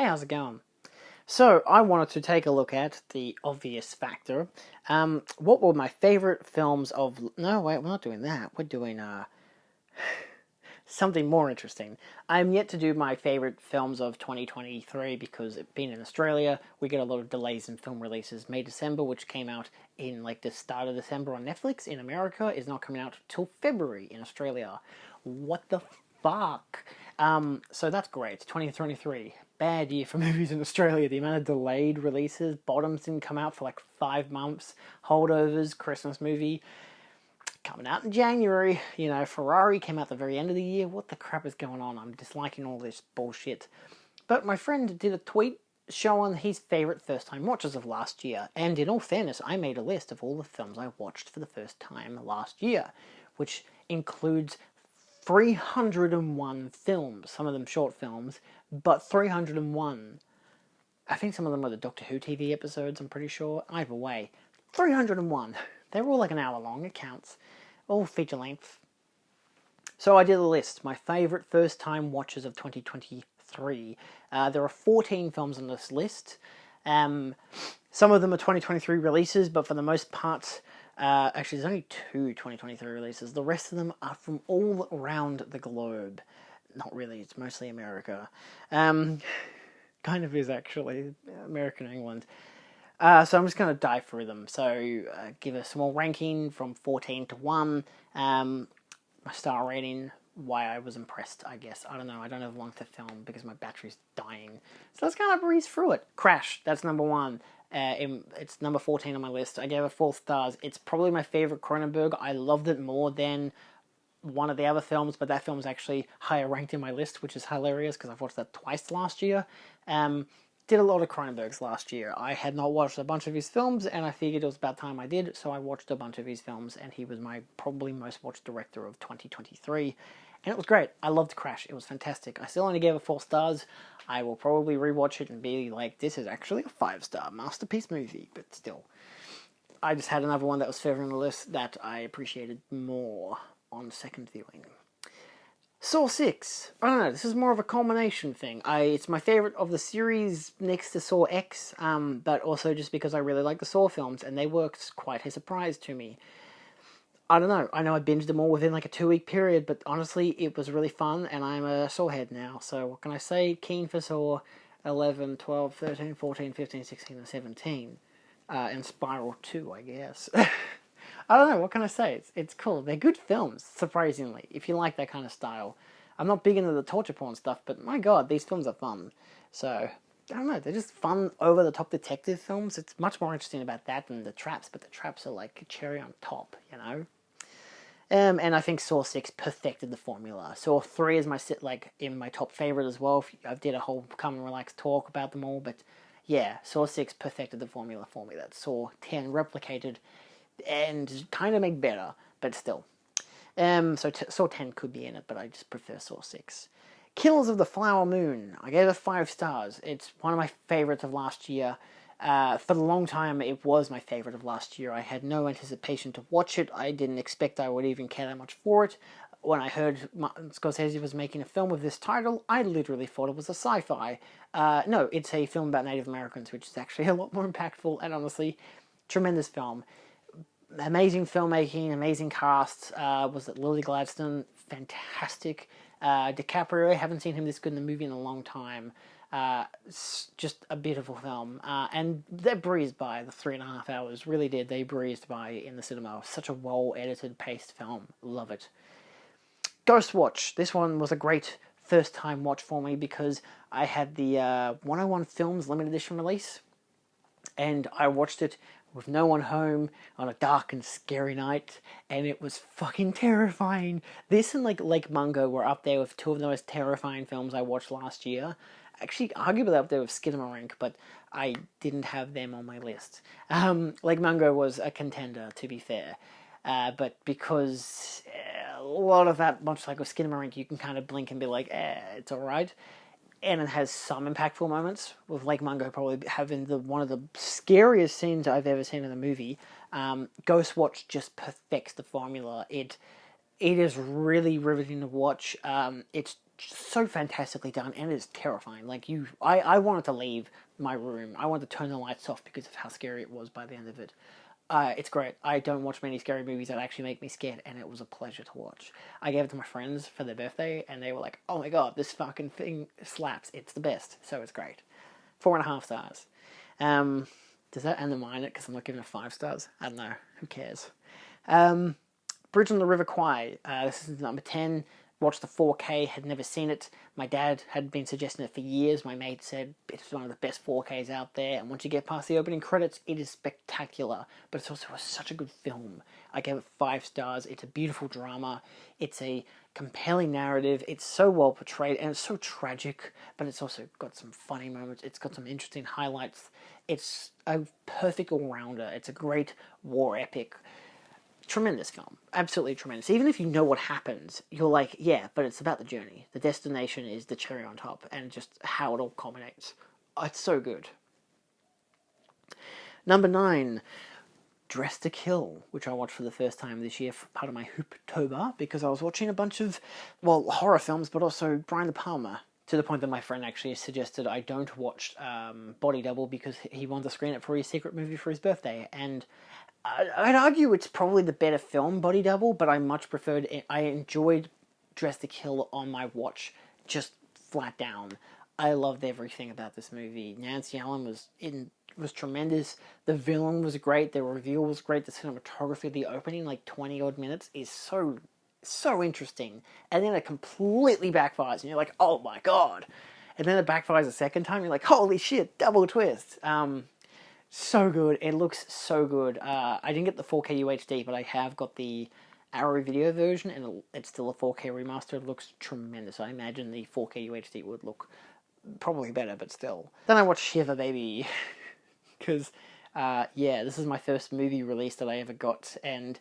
Hey, how's it going? So, I wanted to take a look at the obvious factor. What were my favorite films of... No, wait, we're not doing that. We're doing, something more interesting. I'm yet to do my favorite films of 2023 because being in Australia, we get a lot of delays in film releases. May, December, which came out in, the start of December on Netflix in America, is not coming out till February in Australia. What the fuck? So that's great. 2023. Bad year for movies in Australia. The amount of delayed releases. Bottoms didn't come out for 5 months. Holdovers, Christmas movie, coming out in January. Ferrari came out the very end of the year. What the crap is going on? I'm disliking all this bullshit. But my friend did a tweet showing his favourite first-time watches of last year. And in all fairness, I made a list of all the films I watched for the first time last year, which includes 301 films, some of them short films, but 301. I think some of them were the Doctor Who TV episodes, I'm pretty sure. Either way, 301. They were all an hour long, it counts. All feature length. So I did a list, my favourite first-time watches of 2023. There are 14 films on this list. Some of them are 2023 releases, but for the most part... actually, there's only 2 2023 releases. The rest of them are from all around the globe. Not really, it's mostly America. Kind of is, actually. America and England. So I'm just going to dive through them. So, give a small ranking from 14 to 1. My star rating, why I was impressed, I guess. I don't know, I don't have long to film because my battery's dying. So let's kind of breeze through it. Crash, that's number 1. It's number 14 on my list. I gave it 4 stars. It's probably my favourite Cronenberg. I loved it more than one of the other films, but that film's actually higher ranked in my list, which is hilarious because I've watched that twice last year. Did a lot of Cronenberg's last year. I had not watched a bunch of his films, and I figured it was about time I did, so I watched a bunch of his films, and he was my probably most watched director of 2023. And it was great. I loved Crash. It was fantastic. I still only gave it 4 stars. I will probably rewatch it and be like, this is actually a 5-star masterpiece movie. But still, I just had another one that was further on the list that I appreciated more on second viewing. Saw 6. I don't know, this is more of a culmination thing. It's my favourite of the series next to Saw X, but also just because I really like the Saw films, and they worked quite a surprise to me. I don't know. I know I binged them all within a 2-week period, but honestly, it was really fun, and I'm a Saw head now. So what can I say? Keen for Saw 11, 12, 13, 14, 15, 16, and 17. And Spiral 2, I guess. I don't know. What can I say? It's cool. They're good films, surprisingly, if you like that kind of style. I'm not big into the torture porn stuff, but my god, these films are fun. So... I don't know, they're just fun, over-the-top detective films. It's much more interesting about that than the traps, but the traps are like a cherry on top, And I think Saw 6 perfected the formula. Saw 3 is in my top favourite as well. I did a whole come and relax talk about them all, but yeah, Saw 6 perfected the formula for me. That Saw 10 replicated and kind of made better, but still. Saw 10 could be in it, but I just prefer Saw 6. Killers of the Flower Moon. I gave it 5 stars. It's one of my favourites of last year. For the long time, it was my favourite of last year. I had no anticipation to watch it. I didn't expect I would even care that much for it. When I heard Martin Scorsese was making a film with this title, I literally thought it was a sci-fi. No, it's a film about Native Americans, which is actually a lot more impactful, and honestly, tremendous film. Amazing filmmaking, amazing cast. Was it Lily Gladstone? Fantastic. DiCaprio, I haven't seen him this good in a movie in a long time. Just a beautiful film. And they breezed by the 3.5 hours. Really did. They breezed by in the cinema. Such a well-edited, paced film. Love it. Ghost Watch. This one was a great first-time watch for me because I had the 101 Films limited edition release. And I watched it with no one home on a dark and scary night, and it was fucking terrifying. This and Lake Mungo were up there with 2 of the most terrifying films I watched last year. Actually, arguably up there with Skinamarink, but I didn't have them on my list. Lake Mungo was a contender, to be fair. But because a lot of that, much like with Skinamarink, you can kind of blink and be like, it's alright. And it has some impactful moments, with Lake Mungo probably having one of the scariest scenes I've ever seen in a movie. Ghost Watch just perfects the formula. It is really riveting to watch. It's so fantastically done, and it is terrifying. Like, I wanted to leave my room. I wanted to turn the lights off because of how scary it was by the end of it. It's great. I don't watch many scary movies that actually make me scared, and it was a pleasure to watch. I gave it to my friends for their birthday, and they were like, "Oh my god, this fucking thing slaps. It's the best." So it's great. 4.5 stars. Does that undermine it because I'm not giving it 5 stars? I don't know. Who cares? Bridge on the River Kwai. This is number 10. Watched the 4K, had never seen it. My dad had been suggesting it for years. My mate said it's one of the best 4Ks out there, and once you get past the opening credits, it is spectacular. But it's also such a good film. I gave it 5 stars. It's a beautiful drama. It's a compelling narrative. It's so well portrayed, and it's so tragic, but it's also got some funny moments. It's got some interesting highlights. It's a perfect all-rounder. It's a great war epic. Tremendous film. Absolutely tremendous. Even if you know what happens, you're like, yeah, but it's about the journey. The destination is the cherry on top, and just how it all culminates. It's so good. Number 9, Dressed to Kill, which I watched for the first time this year for part of my Hooptober, because I was watching a bunch of, well, horror films, but also Brian De Palma, to the point that my friend actually suggested I don't watch Body Double because he wanted to screen it for his secret movie for his birthday, and I'd argue it's probably the better film, Body Double, but I much preferred it. I enjoyed Dressed to Kill on my watch, just flat down. I loved everything about this movie. Nancy Allen was tremendous. The villain was great. The reveal was great. The cinematography, the opening, like 20 odd minutes, is so interesting. And then it completely backfires, and you're like, oh my god. And then it backfires a second time, you're like, holy shit, double twist. So good. It looks so good. I didn't get the 4K UHD, but I have got the Arrow video version, and it's still a 4K remaster. It looks tremendous. I imagine the 4K UHD would look probably better, but still. Then I watched Shiver Baby, because, this is my first movie release that I ever got, and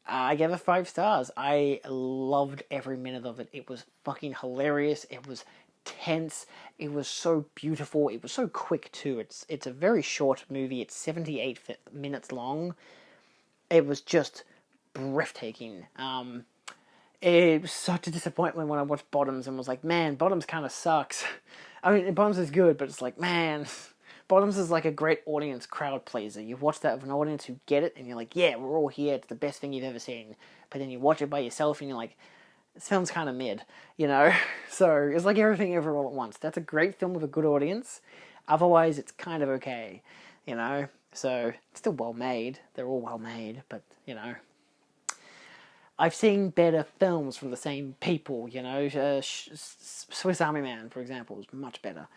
I gave it 5 stars. I loved every minute of it. It was fucking hilarious. It was tense. It was so beautiful. It was so quick too. It's a very short movie. It's 78 minutes long. It was just breathtaking. It was such a disappointment when I watched Bottoms and was like, man, Bottoms kind of sucks. I mean, Bottoms is good, but it's like, man, Bottoms is like a great audience crowd pleaser. You watch that with an audience who get it, and you're like, yeah, we're all here. It's the best thing you've ever seen. But then you watch it by yourself, and you're like, this film's kind of mid, you know? So, it's like Everything Everywhere All at Once. That's a great film with a good audience. Otherwise, it's kind of okay, you know? So, it's still well made. They're all well made, but, you know. I've seen better films from the same people, you know? Swiss Army Man, for example, is much better.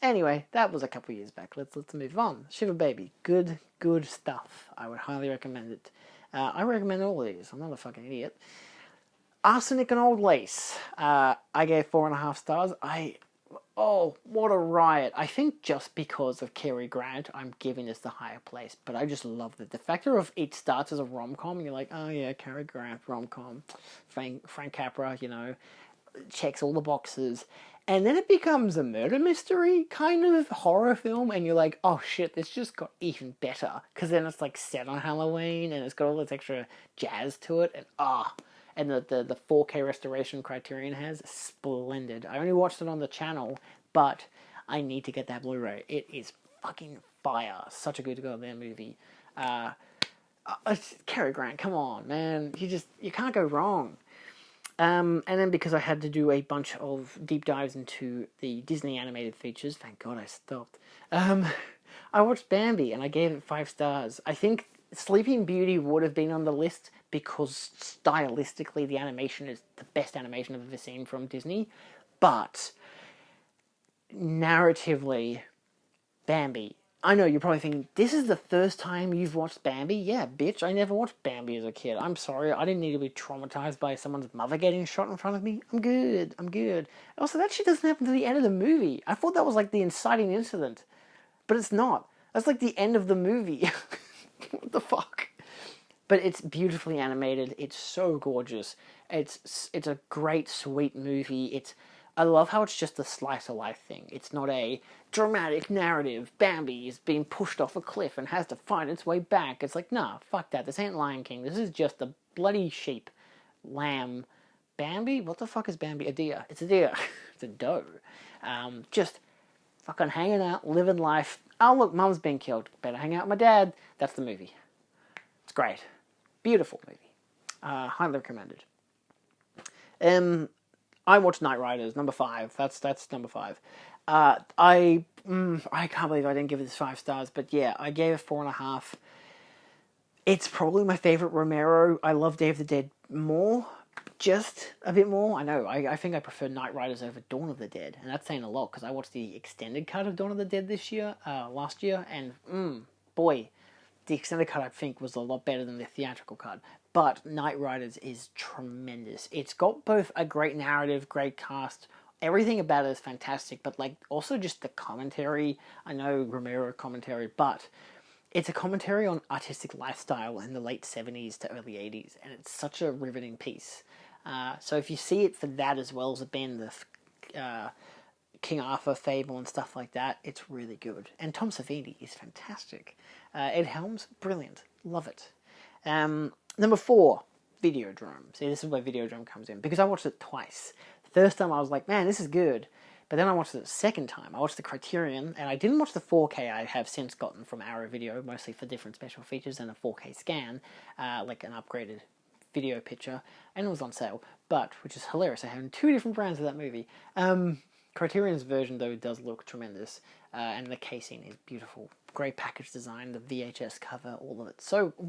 Anyway, that was a couple of years back. Let's move on. Shiver Baby. Good stuff. I would highly recommend it. I recommend all of these. I'm not a fucking idiot. Arsenic and Old Lace. I gave 4.5 stars. What a riot. I think just because of Cary Grant, I'm giving this the higher place. But I just love it. The factor of it starts as a rom-com, and you're like, oh yeah, Cary Grant, rom-com. Frank Capra, you know, checks all the boxes. And then it becomes a murder mystery kind of horror film, and you're like, oh shit, this just got even better. Because then it's like set on Halloween, and it's got all this extra jazz to it, and the 4K restoration Criterion has, splendid. I only watched it on the channel, but I need to get that Blu-ray. It is fucking fire. Such a good goddamn movie. Cary Grant, come on, man. You can't go wrong. And then because I had to do a bunch of deep dives into the Disney animated features, thank God I stopped, I watched Bambi, and I gave it 5 stars. I think Sleeping Beauty would have been on the list because stylistically the animation is the best animation I've ever seen from Disney, but narratively, Bambi. I know, you're probably thinking, this is the first time you've watched Bambi? Yeah, bitch, I never watched Bambi as a kid. I'm sorry, I didn't need to be traumatized by someone's mother getting shot in front of me. I'm good. Also, that shit doesn't happen to the end of the movie. I thought that was like the inciting incident, but it's not. That's like the end of the movie. What the fuck? But it's beautifully animated. It's so gorgeous. It's a great, sweet movie. I love how it's just a slice of life thing. It's not a dramatic narrative. Bambi is being pushed off a cliff and has to find its way back. It's like, nah, fuck that. This ain't Lion King. This is just a bloody sheep, lamb, Bambi? What the fuck is Bambi? A deer. It's a deer. It's a doe. Just fucking hanging out, living life. Oh, look, mum's been killed. Better hang out with my dad. That's the movie. It's great. Beautiful movie. Highly recommended. I watched Knight Riders, number 5. That's number 5. I can't believe I didn't give it this 5 stars, but yeah, I gave it 4.5. It's probably my favorite Romero. I love Day of the Dead more, just a bit more. I know, I think I prefer Knight Riders over Dawn of the Dead, and that's saying a lot, because I watched the extended cut of Dawn of the Dead last year, and boy, the extended cut I think was a lot better than the theatrical cut. But Knight Riders is tremendous. It's got both a great narrative, great cast, everything about it is fantastic, but like also just the commentary. I know Romero commentary, but it's a commentary on artistic lifestyle in the late 70s to early 80s, and it's such a riveting piece. So if you see it for that as well as it being the King Arthur fable and stuff like that, it's really good. And Tom Savini is fantastic. Ed Helms, brilliant. Love it. Number 4, Videodrome. See, this is where Videodrome comes in, because I watched it twice. The first time I was like, man, this is good. But then I watched it the second time. I watched the Criterion, and I didn't watch the 4K I have since gotten from Arrow Video, mostly for different special features and a 4K scan, like an upgraded video picture, and it was on sale, which is hilarious. I have 2 different brands of that movie. Criterion's version, though, does look tremendous, and the casing is beautiful. Great package design, the VHS cover, all of it.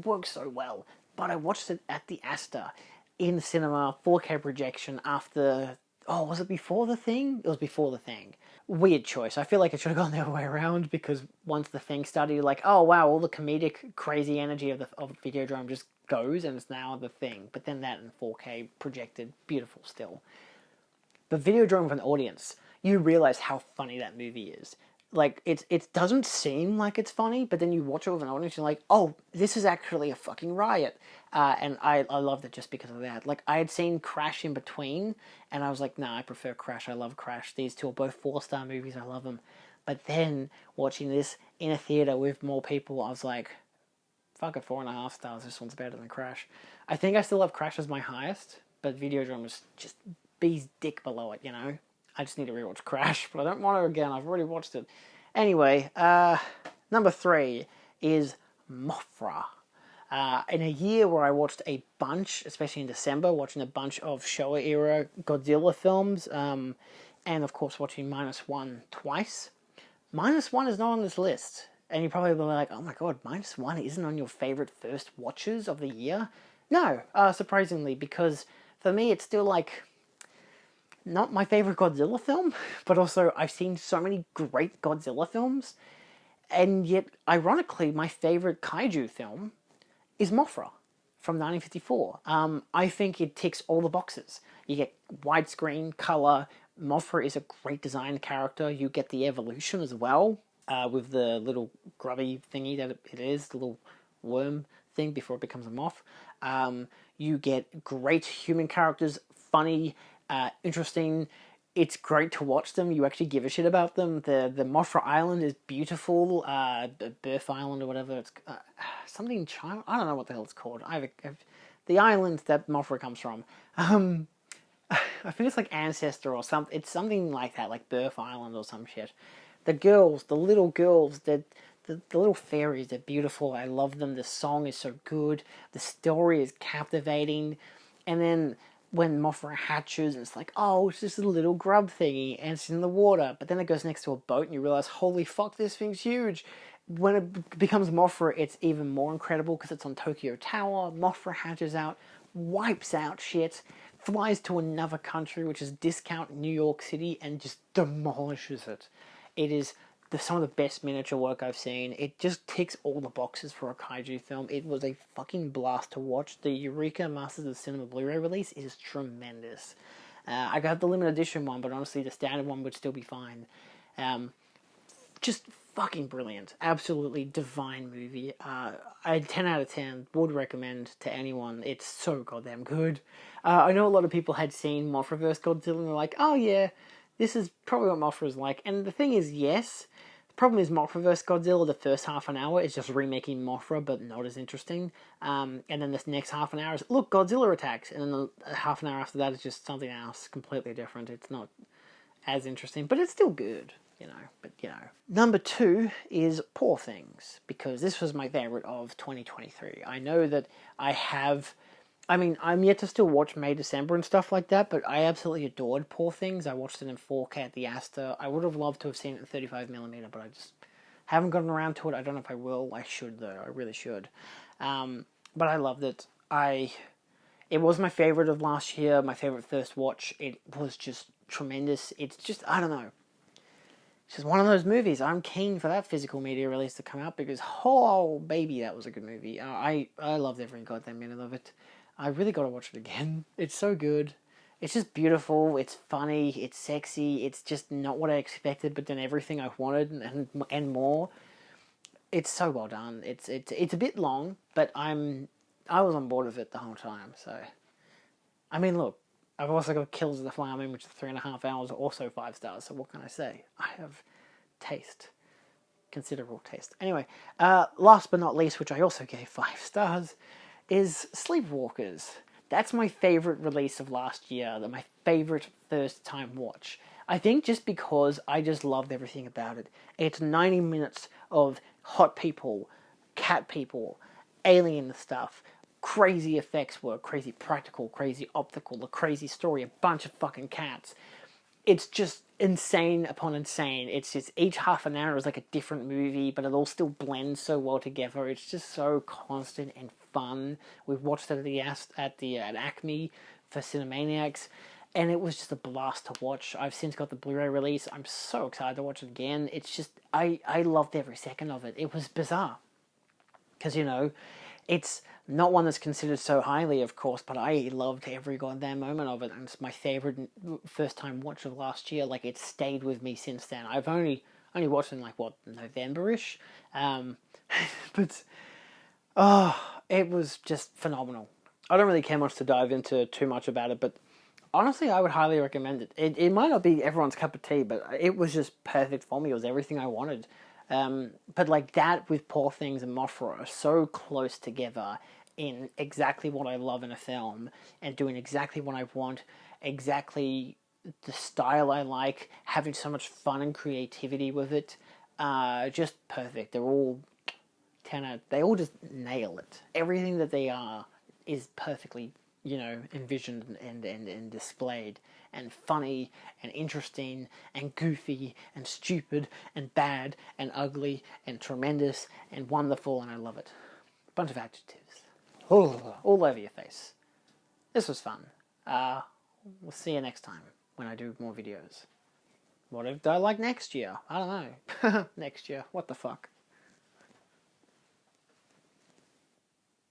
Works so well. But I watched it at the Astor in cinema, 4K projection after... Oh, was it before The Thing? It was before The Thing. Weird choice. I feel like it should have gone the other way around, because once The Thing started, you're like, oh wow, all the comedic, crazy energy of Videodrome just goes, and it's now The Thing. But then that in 4K projected, beautiful still. But Videodrome with an audience, you realize how funny that movie is. Like, it doesn't seem like it's funny, but then you watch it with an audience, you're like, oh, this is actually a fucking riot. And I loved it just because of that. Like, I had seen Crash in between, and I was like, nah, I prefer Crash. I love Crash. These two are both 4-star movies. I love them. But then, watching this in a theater with more people, I was like, fuck it, 4.5 stars. This one's better than Crash. I think I still have Crash as my highest, but Videodrome is just B's dick below it, you know? I just need to rewatch Crash, but I don't want to again. I've already watched it. Anyway, number 3 is Mothra. In a year where I watched a bunch, especially in December, watching a bunch of Showa-era Godzilla films, and of course watching -1 twice, -1 is not on this list. And you're probably like, oh my god, -1 isn't on your favorite first watches of the year? No, surprisingly, because for me it's still like... not my favorite Godzilla film, but also I've seen so many great Godzilla films, and yet, ironically, my favorite kaiju film is Mothra from 1954. I think it ticks all the boxes. You get widescreen, color, Mothra is a great design character, you get the evolution as well, with the little grubby thingy that it is, the little worm thing before it becomes a moth. You get great human characters, funny, interesting. It's great to watch them. You actually give a shit about them. The Mothra Island is beautiful. Birth Island or whatever. It's something child. I don't know what the hell it's called. The island that Mothra comes from. I think it's like Ancestor or something. It's something like that, like Birth Island or some shit. The girls, the little girls, the little fairies, they're beautiful. I love them. The song is so good. The story is captivating. And then when Mothra hatches, and it's like, oh, it's just a little grub thingy, and it's in the water. But then it goes next to a boat, and you realize, holy fuck, this thing's huge. When it becomes Mothra, it's even more incredible, because it's on Tokyo Tower. Mothra hatches out, wipes out shit, flies to another country, which is discount New York City, and just demolishes it. It is some of the best miniature work I've seen. It just ticks all the boxes for a kaiju film. It was a fucking blast to watch. The Eureka Masters of Cinema Blu-ray release is tremendous. I got the limited edition one, but honestly the standard one would still be fine. Just fucking brilliant. Absolutely divine movie. I 10 out of 10 would recommend to anyone. It's so goddamn good. I know a lot of people had seen Mothra vs. Godzilla and they're like, oh yeah, this is probably what Mothra is like. And the thing is, yes, Problem is, Mothra vs. Godzilla, the first half an hour is just remaking Mothra, but not as interesting. And then this next half an hour is, look, Godzilla attacks. And then the half an hour after that is just something else, completely different. It's not as interesting, but it's still good, But, Number 2 is Poor Things, because this was my favorite of 2023. I know that I'm yet to still watch May, December and stuff like that, but I absolutely adored Poor Things. I watched it in 4K at the Astor. I would have loved to have seen it in 35mm, but I just haven't gotten around to it. I don't know if I will. I should, though. I really should. But I loved it. It was my favorite of last year, my favorite first watch. It was just tremendous. It's just, I don't know. It's just one of those movies. I'm keen for that physical media release to come out because, oh, baby, that was a good movie. I loved every goddamn minute of it. I really got to watch it again. It's so good. It's just beautiful. It's funny. It's sexy. It's just not what I expected, but then everything I wanted and more. It's so well done. It's a bit long, but I was on board with it the whole time. So, I mean, look, I've also got Kills of the Flower Moon, which is 3.5 hours, also 5 stars. So what can I say? I have taste. Considerable taste. Anyway, last but not least, which I also gave 5 stars, is Sleepwalkers. That's my favourite release of last year, my favourite first time watch. I think just because I just loved everything about it. It's 90 minutes of hot people, cat people, alien stuff, crazy effects work, crazy practical, crazy optical, a crazy story, a bunch of fucking cats. It's just insane upon insane. It's just each half an hour is like a different movie, but it all still blends so well together. It's just so constant and fun. We've watched it at Acme for Cinemaniacs, and it was just a blast to watch. I've since got the Blu-ray release. I'm so excited to watch it again. It's just, I loved every second of it. It was bizarre. Because, it's not one that's considered so highly, of course, but I loved every goddamn moment of it, and it's my favourite first-time watch of last year. Like, it's stayed with me since then. I've only watched it in, November-ish? But, it was just phenomenal. I don't really care much to dive into too much about it, but honestly, I would highly recommend it. It might not be everyone's cup of tea, but it was just perfect for me. It was everything I wanted. But like that with Poor Things and Mothra are so close together in exactly what I love in a film and doing exactly what I want, exactly the style I like, having so much fun and creativity with it. Just perfect. They're all they all just nail it. Everything that they are is perfectly, envisioned and displayed, and funny, and interesting, and goofy, and stupid, and bad, and ugly, and tremendous, and wonderful, and I love it. Bunch of adjectives. All over your face. This was fun. We'll see you next time when I do more videos. What do I like next year? I don't know. Next year. What the fuck?